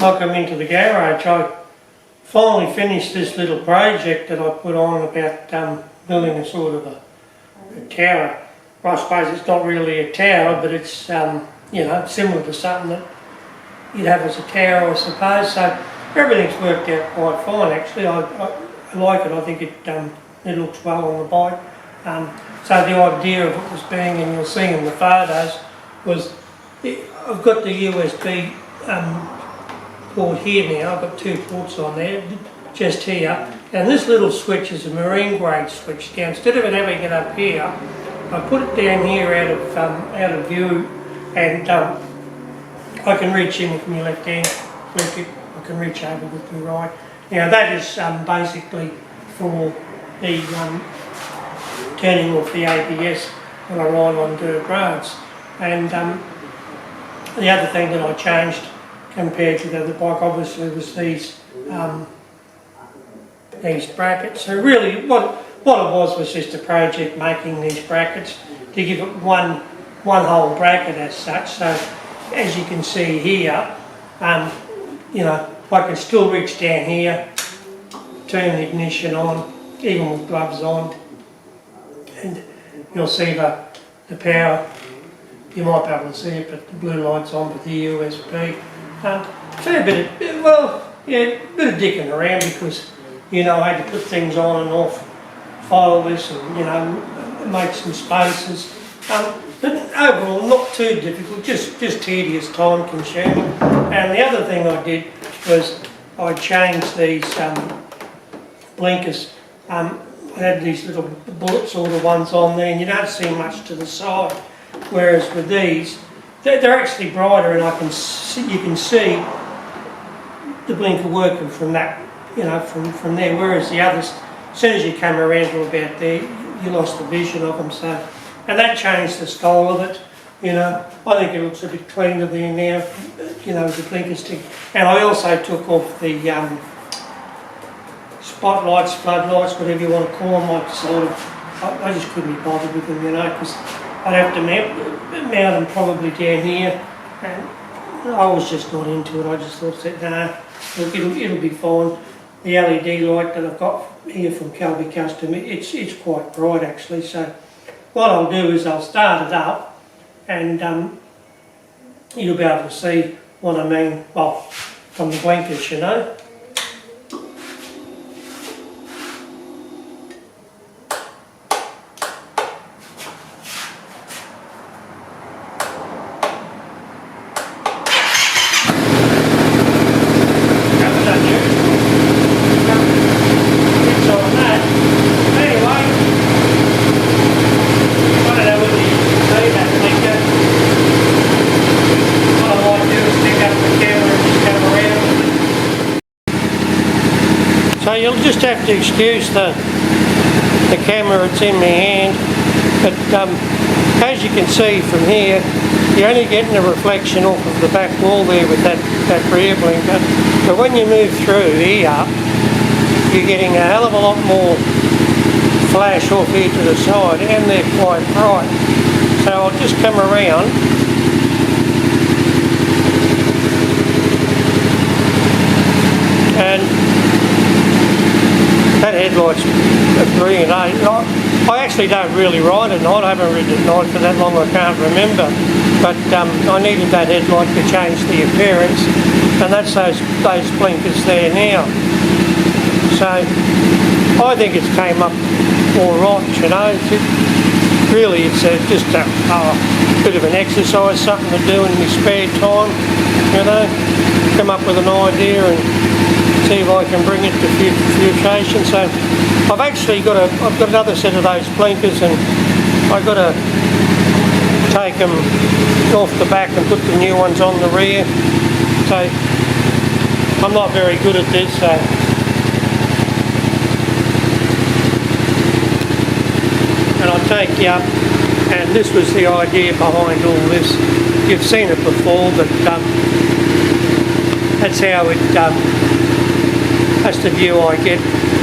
I come into the garage, I finally finished this little project that I put on about building a sort of a tower. I suppose it's not really a tower, but it's you know, similar to something that you'd have as a tower, I suppose. So everything's worked out quite fine actually. I like it. I think it looks well on the bike. So the idea of it was being, and you'll see in the photos, was I've got the USB port here now. I've got two ports on there, just here. And this little switch is a marine grade switch. Now, instead of having it up here, I put it down here out of view, and I can reach in with my left hand, flick it. I can reach over with my right. Now that is basically for the turning off the ABS when I ride on dirt roads. And the other thing that I changed compared to the other bike obviously was these brackets. So really what it was just a project making these brackets to give it one whole bracket as such. So as you can see here, you know, I can still reach down here, turn the ignition on, even with gloves on, and you'll see the power. You might be able to see it, but the blue light's on with the USB. Fair bit of, a bit of dicking around, because, you know, I had to put things on and off, file this and, you know, make some spaces. But overall, not too difficult, just tedious, time consuming. And the other thing I did was I changed these blinkers. I had these little bullet sort of ones on there, and you don't see much to the side. Whereas with these, they're actually brighter, and you can see the blinker working from that, you know, from there. Whereas the others, as soon as you come around to about there, you lost the vision of them. So, and that changed the style of it. You know, I think it looks a bit cleaner there now. You know, the blinker stick. And I also took off the spotlights, floodlights, whatever you want to call them. I just couldn't be bothered with them, you know, because I'd have to mount them probably down here, and I was just not into it. I just thought that, nah, it'll be fine. The LED light that I've got here from Calvi Custom, it's quite bright actually. So what I'll do is I'll start it up, and you'll be able to see what I mean, well, from the blinkers, you know. So you'll just have to excuse the camera, it's in my hand, but as you can see from here, you're only getting a reflection off of the back wall there with that rear blinker, but when you move through here, you're getting a hell of a lot more flash off here to the side, and they're quite bright. So I'll just come around. And that headlight's brilliant. I actually don't really ride at night. I haven't ridden at night for that long, I can't remember. But I needed that headlight to change the appearance, and that's those blinkers there now. So I think it's came up all right, you know. Really, it's just a bit of an exercise, something to do in my spare time, you know. Come up with an idea and see if I can bring it to futation. So I've actually got another set of those blinkers, and I've got to take them off the back and put the new ones on the rear. So I'm not very good at this, so and I'll take you up, and this was the idea behind all this. You've seen it before, but that's how it that's the view I get.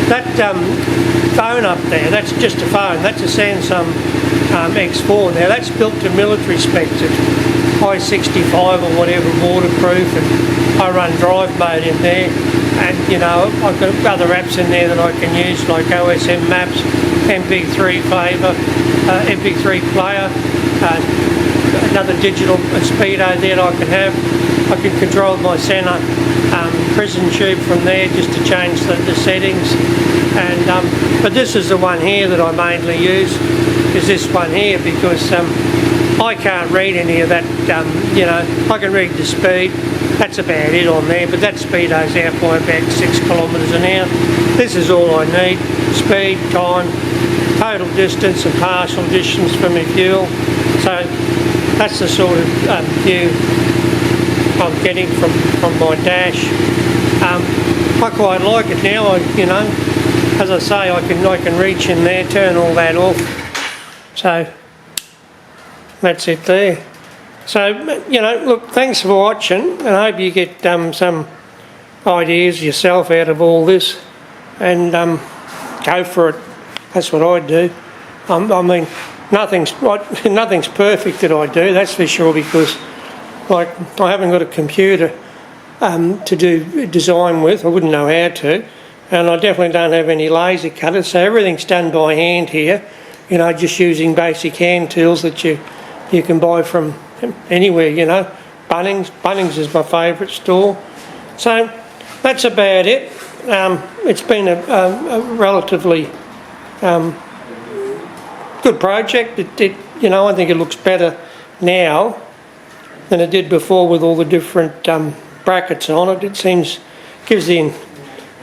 That phone up there, that's just a phone. That's a Samsung X4. Now that's built to military specs. I-65 or whatever, waterproof, and I run drive mode in there. And you know, I've got other apps in there that I can use, like OSM Maps, MP3 Flavor, MP3 Player, another digital speedo there that I can have. I can control my centre prison tube from there just to change the settings. And but this is the one here that I mainly use, is this one here, because I can't read any of that. You know, I can read the speed. That's about it on there, but that speedo's out by about 6 kilometres an hour. This is all I need: speed, time, total distance, and partial distance for my fuel. So that's the sort of view I'm getting from my dash. I quite like it now. You know, as I say, I can reach in there, turn all that off. So that's it there. So, you know, look, thanks for watching, and I hope you get some ideas yourself out of all this, and go for it. That's what I do. I mean, nothing's perfect that I do, that's for sure, because like I haven't got a computer to do design with. I wouldn't know how to, and I definitely don't have any laser cutters, so everything's done by hand here. You know, just using basic hand tools that you can buy from anywhere, you know. Bunnings is my favourite store. So that's about it. It's been a relatively good project. You know, I think it looks better now than it did before with all the different brackets on it. It gives the a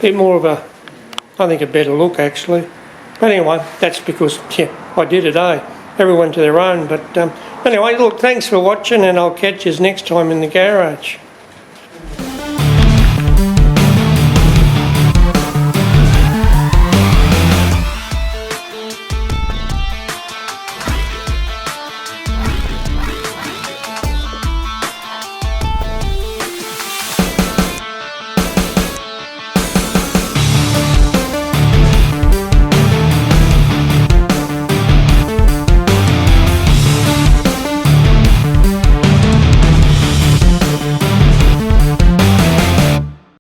bit more of a, I think, a better look actually. But anyway, that's because, yeah, I did it, Everyone to their own. But anyway, look, thanks for watching, and I'll catch you next time in the garage.